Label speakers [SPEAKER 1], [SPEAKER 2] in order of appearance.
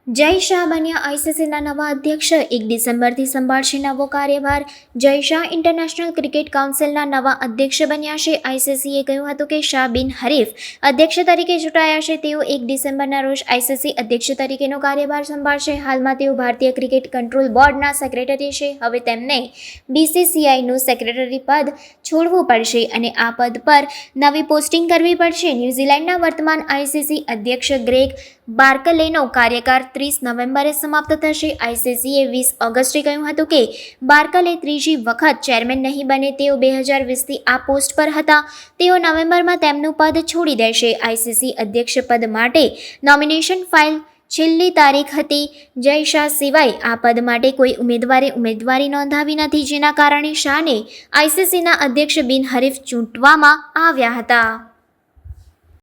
[SPEAKER 1] જય શાહ બન્યા આઈસીસીના નવા અધ્યક્ષ 1 ડિસેમ્બરથી સંભાળશે નવો કાર્યભાર। જય શાહ ઇન્ટરનેશનલ ક્રિકેટ કાઉન્સિલના નવા અધ્યક્ષ બન્યા છે। આઈસીસીએ કહ્યું હતું કે શાહ બિન હરીફ અધ્યક્ષ તરીકે ચૂંટાયા છે। તેઓ 1 ડિસેમ્બરના રોજ આઈસીસી અધ્યક્ષ તરીકેનો કાર્યભાર સંભાળશે। હાલમાં તેઓ ભારતીય ક્રિકેટ કંટ્રોલ બોર્ડના સેક્રેટરી છે। હવે તેમને બીસીસીઆઈનું સેક્રેટરી પદ છોડવું પડશે અને આ પદ પર નવી પોસ્ટિંગ કરવી પડશે। ન્યૂઝીલેન્ડના વર્તમાન આઈસીસી અધ્યક્ષ ગ્રેગ બાર્કલેનો કાર્યકાળ 30 નવેમ્બરે સમાપ્ત થશે। આઈસીસીએ 20 ઓગસ્ટે કહ્યું હતું કે બાર્કલે ત્રીજી વખત ચેરમેન નહીં બને। તેઓ 2020થી આ પોસ્ટ પર હતા। તેઓ નવેમ્બરમાં તેમનું પદ છોડી દેશે। આઈસીસી અધ્યક્ષ પદ માટે નોમિનેશન ફાઇલ છેલ્લી તારીખ હતી। જય શાહ સિવાય આ પદ માટે કોઈ ઉમેદવારી નોંધાવી નથી, જેના કારણે શાહને આઈસીસીના અધ્યક્ષ બિનહરીફ ચૂંટવામાં આવ્યા હતા।